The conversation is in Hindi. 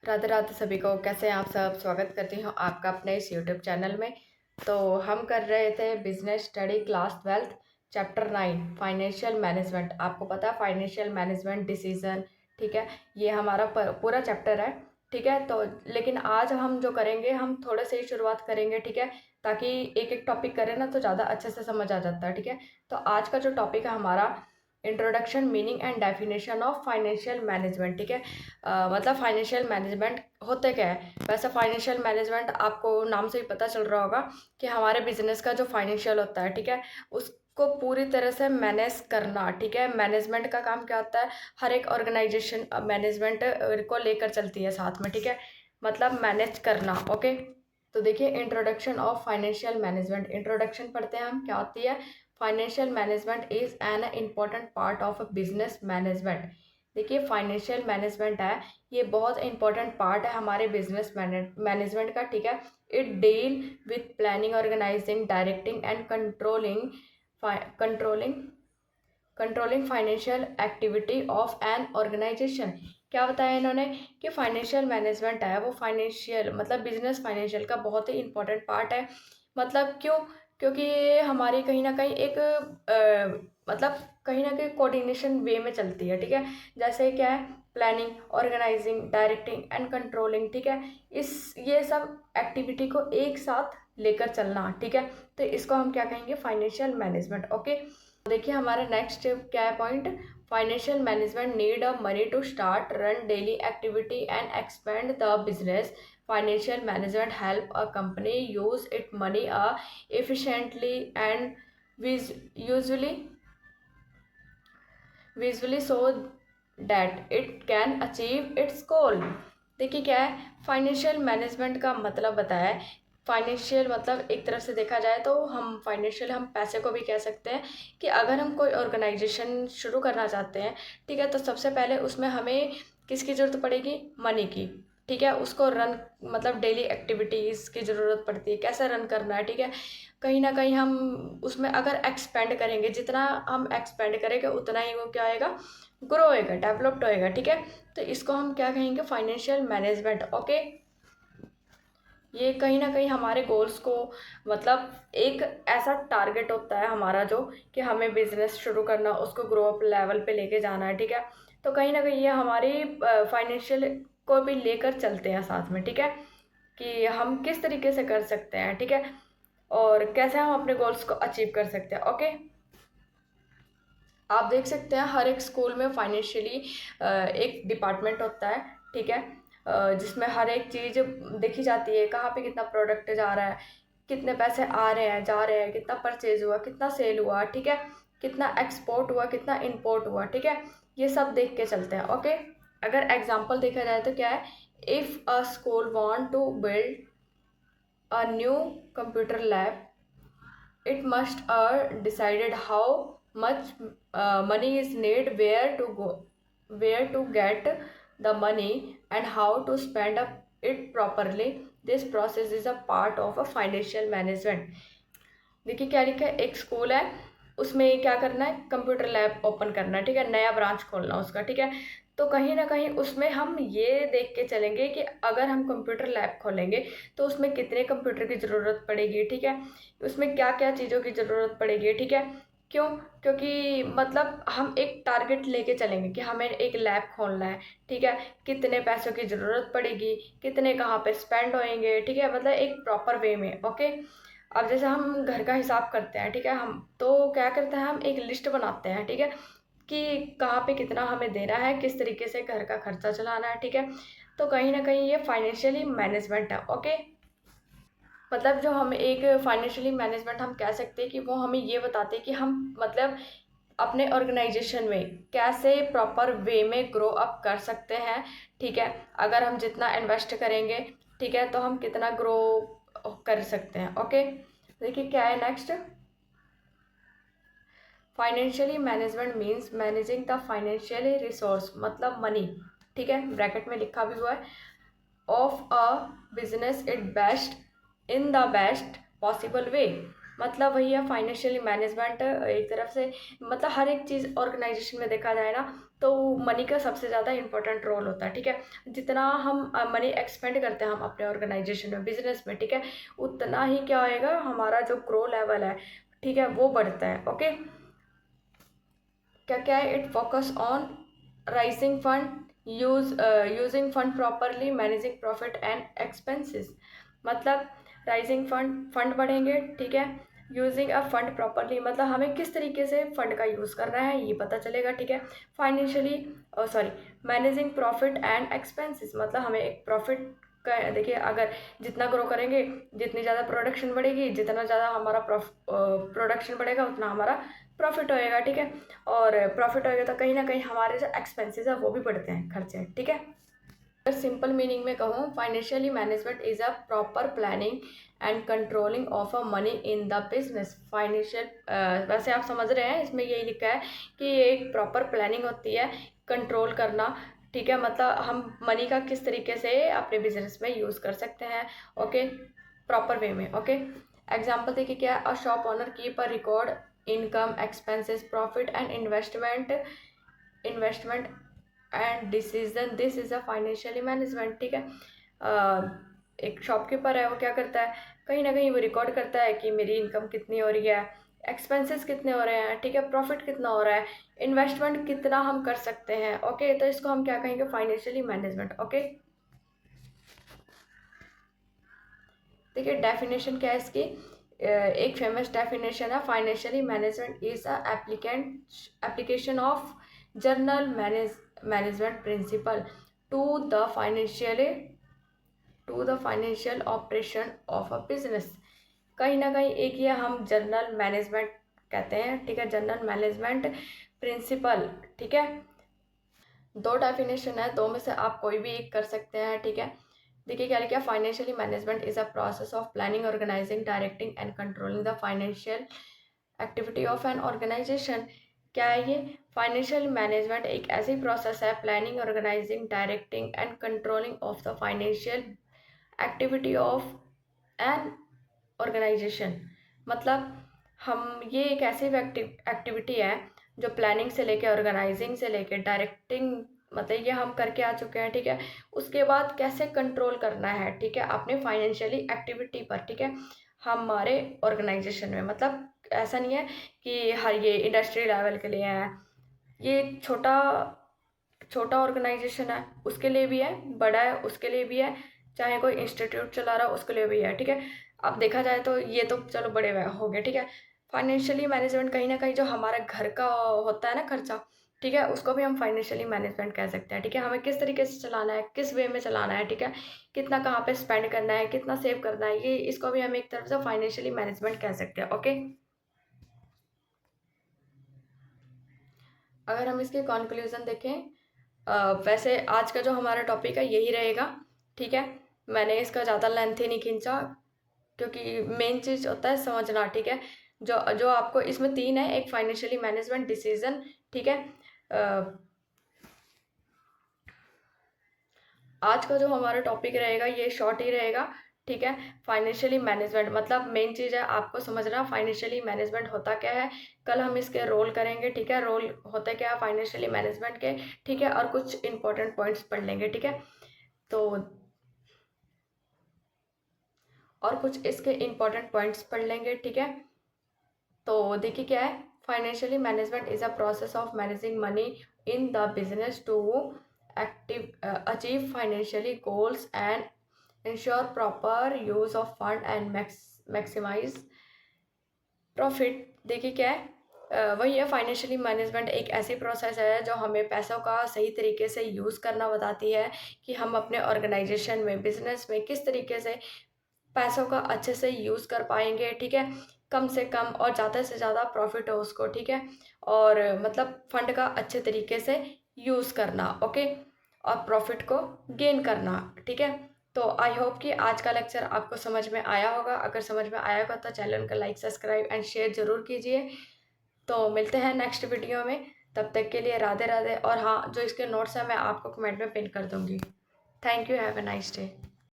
राधे राधे सभी को। कैसे हैं आप सब। स्वागत करती हूँ आपका अपने इस यूट्यूब चैनल में। तो हम कर रहे थे business study class 12 chapter 9 financial management. आपको पता है फाइनेंशियल मैनेजमेंट डिसीजन, ठीक है, ये हमारा पूरा चैप्टर है, ठीक है। तो लेकिन आज हम जो करेंगे, हम थोड़े से ही शुरुआत करेंगे, ठीक है, ताकि एक एक टॉपिक करें ना तो ज़्यादा अच्छे से समझ आ जाता है, ठीक है। तो आज का जो टॉपिक है हमारा introduction meaning and definition of financial management, ठीक है। मतलब फाइनेंशियल मैनेजमेंट होते क्या है। वैसे फाइनेंशियल मैनेजमेंट आपको नाम से ही पता चल रहा होगा कि हमारे बिजनेस का जो फाइनेंशियल होता है, ठीक है, उसको पूरी तरह से मैनेज करना, ठीक है। मैनेजमेंट का काम क्या होता है, हर एक ऑर्गेनाइजेशन मैनेजमेंट को लेकर चलती है साथ में, ठीक है, मतलब मैनेज करना। ओके, तो देखिए introduction of financial management. Introduction पढ़ते हैं हम, क्या होती है। Financial management is an important part of business management. देखिए फाइनेंशियल मैनेजमेंट है, ये बहुत इंपॉर्टेंट पार्ट है हमारे बिजनेस मैनेजमेंट का, ठीक है। It deal with planning, organizing, directing and controlling controlling financial activity of an organization. क्या बताया इन्होंने कि फाइनेंशियल मैनेजमेंट है वो फाइनेंशियल मतलब बिजनेस फाइनेंशियल का बहुत ही इंपॉर्टेंट पार्ट है। मतलब क्यों, क्योंकि ये हमारी कहीं ना कहीं एक मतलब कहीं ना कहीं कोऑर्डिनेशन वे में चलती है, ठीक है। जैसे क्या है, planning, organizing, directing and controlling, ठीक है। ये सब एक्टिविटी को एक साथ लेकर चलना, ठीक है। तो इसको हम क्या कहेंगे, फाइनेंशियल मैनेजमेंट। ओके, देखिए हमारा नेक्स्ट क्या है point. Financial management need a money to start run daily activity and expand the business. Financial management help a company use it money efficiently and usually visually so that it can achieve its goal। देखिए क्या है, फाइनेंशियल मैनेजमेंट का मतलब बताया है। फाइनेंशियल मतलब एक तरफ से देखा जाए तो हम फाइनेंशियल हम पैसे को भी कह सकते हैं कि अगर हम कोई ऑर्गेनाइजेशन शुरू करना चाहते हैं, ठीक है, तो सबसे पहले उसमें हमें किसकी ज़रूरत पड़ेगी, मनी की, ठीक है। उसको रन मतलब डेली एक्टिविटीज़ की ज़रूरत पड़ती है, कैसे रन करना है, ठीक है। कहीं ना कहीं हम उसमें अगर एक्सपेंड करेंगे, जितना हम एक्सपेंड करेंगे उतना ही वो क्या आएगा, ग्रो होएगा, डेवलप्ड होएगा, ठीक है। तो इसको हम क्या कहेंगे, फाइनेंशियल मैनेजमेंट। ओके, ये कहीं ना कहीं हमारे गोल्स को मतलब एक ऐसा टारगेट होता है हमारा जो कि हमें बिजनेस शुरू करना, उसको ग्रो अप लेवल पे लेके जाना है, ठीक है। तो कहीं ना कहीं ये हमारी फाइनेंशियल को भी लेकर चलते हैं साथ में, ठीक है, कि हम किस तरीके से कर सकते हैं, ठीक है, और कैसे हम अपने गोल्स को अचीव कर सकते हैं। ओके, आप देख सकते हैं हर एक स्कूल में फाइनेंशियली एक डिपार्टमेंट होता है, ठीक है, जिसमें हर एक चीज़ देखी जाती है, कहाँ पे कितना प्रोडक्ट जा रहा है, कितने पैसे आ रहे हैं जा रहे हैं, कितना परचेज हुआ, कितना सेल हुआ, ठीक है, कितना एक्सपोर्ट हुआ, कितना इंपोर्ट हुआ, ठीक है, ये सब देख के चलते हैं। ओके, अगर एग्जाम्पल देखा जाए तो क्या है, if a school want to build a new computer lab, it must decided how much money is needed, where to get the money, and how to spend it properly. This process is a part of a financial management। देखिए क्या लिखा है, एक स्कूल है, उसमें क्या करना है, कंप्यूटर लैब ओपन करना है, ठीक है, नया ब्रांच खोलना उसका, ठीक है। तो कहीं ना कहीं उसमें हम ये देख के चलेंगे कि अगर हम कंप्यूटर लैब खोलेंगे तो उसमें कितने कंप्यूटर की ज़रूरत पड़ेगी, ठीक है, उसमें क्या क्या चीज़ों की ज़रूरत पड़ेगी, ठीक है। क्यों, क्योंकि मतलब हम एक टारगेट लेके चलेंगे कि हमें एक लैब खोलना है, ठीक है, कितने पैसों की ज़रूरत पड़ेगी, कितने कहाँ पे स्पेंड होएंगे, ठीक है, मतलब एक प्रॉपर वे में। ओके, अब जैसे हम घर का हिसाब करते हैं, ठीक है, हम तो क्या करते हैं, हम एक लिस्ट बनाते हैं, ठीक है, कि कहाँ पे कितना हमें देना है, किस तरीके से घर का खर्चा चलाना है, ठीक है। तो कहीं ना कहीं ये फाइनेंशियली मैनेजमेंट है। ओके, मतलब जो हम एक फाइनेंशियली मैनेजमेंट हम कह सकते हैं कि वो हमें ये बताते हैं कि हम मतलब अपने ऑर्गेनाइजेशन में कैसे प्रॉपर वे में ग्रो अप कर सकते हैं, ठीक है। अगर हम जितना इन्वेस्ट करेंगे, ठीक है, तो हम कितना ग्रो कर सकते हैं। ओके, देखिए क्या है next, financially management means managing the financially resource, मतलब मनी, ठीक है, ब्रैकेट में लिखा भी हुआ है, of a business it best in the best possible way. मतलब वही है फाइनेंशियली मैनेजमेंट एक तरफ से, मतलब हर एक चीज़ ऑर्गेनाइजेशन में देखा जाए ना तो मनी का सबसे ज़्यादा इंपॉर्टेंट रोल होता है, ठीक है। जितना हम मनी एक्सपेंड करते हैं हम अपने ऑर्गेनाइजेशन में, बिजनेस में, ठीक है, उतना ही क्या होएगा, हमारा जो ग्रो लेवल है, ठीक है, वो बढ़ता है। ओके, क्या क्या है, it focus on rising fund, using fund properly, managing profit and expenses. मतलब राइजिंग फंड, फंड बढ़ेंगे, ठीक है। यूजिंग अ फंड प्रॉपरली मतलब हमें किस तरीके से फंड का यूज़ करना है ये पता चलेगा, ठीक है। Financially sorry, managing profit and expenses मतलब हमें एक प्रॉफिट का, देखिए अगर जितना ग्रो करेंगे, जितनी ज़्यादा प्रोडक्शन बढ़ेगी, जितना ज़्यादा हमारा प्रोडक्शन बढ़ेगा उतना हमारा प्रॉफिट होएगा, ठीक है। और प्रॉफिट होएगा तो कहीं ना कहीं हमारे जो एक्सपेंसेस है वो भी बढ़ते हैं, खर्चे, ठीक है। अगर सिंपल मीनिंग में कहूँ, financially management is a proper planning and controlling of a money in the business. Financial वैसे आप समझ रहे हैं, इसमें यही लिखा है कि ये एक प्रॉपर प्लानिंग होती है, कंट्रोल करना, ठीक है। मतलब हम मनी का किस तरीके से अपने बिजनेस में यूज़ कर सकते हैं, ओके, प्रॉपर वे में। ओके, एग्जाम्पल देखिए क्या है, a shop owner keep a record income, expenses, profit and investment and decision, this is a financially management, ठीक है। एक शॉपकीपर है, वो क्या करता है, कहीं ना कहीं वो रिकॉर्ड करता है कि मेरी इनकम कितनी हो रही है, एक्सपेंसेस कितने हो रहे हैं, ठीक है, प्रॉफिट कितना हो रहा है, इन्वेस्टमेंट कितना हम कर सकते हैं। ओके, तो इसको हम क्या कहेंगे, फाइनेंशियली मैनेजमेंट। ओके, देखिए डेफिनेशन क्या है इसकी, एक फेमस डेफिनेशन है, financially management is a application of general management principle to the financial operation of a business. कहीं ना कहीं एक ये हम जर्नल मैनेजमेंट कहते हैं, ठीक है, जर्नल मैनेजमेंट प्रिंसिपल, ठीक है। दो डेफिनेशन है, दो में से आप कोई भी एक कर सकते हैं, ठीक है। देखिए क्या लिखा है, financially management is a process of planning, organizing, directing and controlling the financial activity of an organization. क्या है ये, फाइनेंशियल मैनेजमेंट एक ऐसी प्रोसेस है, planning, organizing, directing and controlling of the financial activity of an organization. मतलब हम ये एक ऐसी एक्टिविटी है जो प्लानिंग से लेके, ऑर्गेनाइजिंग से लेके, डायरेक्टिंग, मतलब ये हम करके आ चुके हैं, ठीक है। उसके बाद कैसे कंट्रोल करना है, ठीक है, अपने फाइनेंशियली एक्टिविटी पर, ठीक है, हमारे ऑर्गेनाइजेशन में। मतलब ऐसा नहीं है कि हर ये इंडस्ट्री लेवल के लिए है, ये छोटा छोटा ऑर्गेनाइजेशन है उसके लिए भी है, बड़ा है उसके लिए भी है, चाहे कोई इंस्टीट्यूट चला रहा हो उसके लिए भी है, ठीक है। अब देखा जाए तो ये तो चलो बड़े हो गए, ठीक है। फाइनेंशियली मैनेजमेंट कहीं ना कहीं जो हमारा घर का होता है ना खर्चा, ठीक है, उसको भी हम फाइनेंशियली मैनेजमेंट कह सकते हैं, ठीक है। हमें किस तरीके से चलाना है, किस वे में चलाना है, ठीक है, कितना कहाँ पे स्पेंड करना है, कितना सेव करना है, ये इसको भी हम एक तरफ से फाइनेंशियली मैनेजमेंट कह सकते हैं। ओके, अगर हम इसके कंक्लूजन देखें, वैसे आज का जो हमारा टॉपिक है यही रहेगा, ठीक है। मैंने इसका ज़्यादा लेंथ ही नहीं खींचा, क्योंकि मेन चीज़ होता है समझना, ठीक है। जो जो आपको इसमें तीन है, एक फाइनेंशियली मैनेजमेंट, डिसीजन, ठीक है। आज का जो हमारा टॉपिक रहेगा ये शॉर्ट ही रहेगा, ठीक है। फाइनेंशियली मैनेजमेंट मतलब मेन चीज़ है आपको समझना, फाइनेंशियली मैनेजमेंट होता क्या है। कल हम इसके रोल करेंगे, ठीक है, रोल होते क्या है फाइनेंशियली मैनेजमेंट के, ठीक है, और कुछ इंपॉर्टेंट पॉइंट्स पढ़ लेंगे, ठीक है। तो और कुछ इसके इंपॉर्टेंट पॉइंट्स पढ़ लेंगे, ठीक है। तो देखिए क्या है, financially management is a process of managing money in the business to active achieve financially goals and ensure proper use of fund and maximize profit. देखिए क्या है, वही है, फाइनेंशियली मैनेजमेंट एक ऐसी प्रोसेस है जो हमें पैसों का सही तरीके से यूज़ करना बताती है, कि हम अपने ऑर्गेनाइजेशन में, बिजनेस में किस तरीके से पैसों का अच्छे से यूज़ कर पाएंगे, ठीक है, कम से कम और ज़्यादा से ज़्यादा प्रॉफिट हो उसको, ठीक है। और मतलब फंड का अच्छे तरीके से यूज़ करना, ओके, और प्रॉफिट को गेन करना, ठीक है। तो आई होप कि आज का लेक्चर आपको समझ में आया होगा। अगर समझ में आया होगा तो चैनल को लाइक, सब्सक्राइब एंड शेयर ज़रूर कीजिए। तो मिलते हैं नेक्स्ट वीडियो में, तब तक के लिए राधे राधे। और हाँ, जो इसके नोट्स हैं मैं आपको कमेंट में पिन कर दूँगी। Thank you, have a nice day.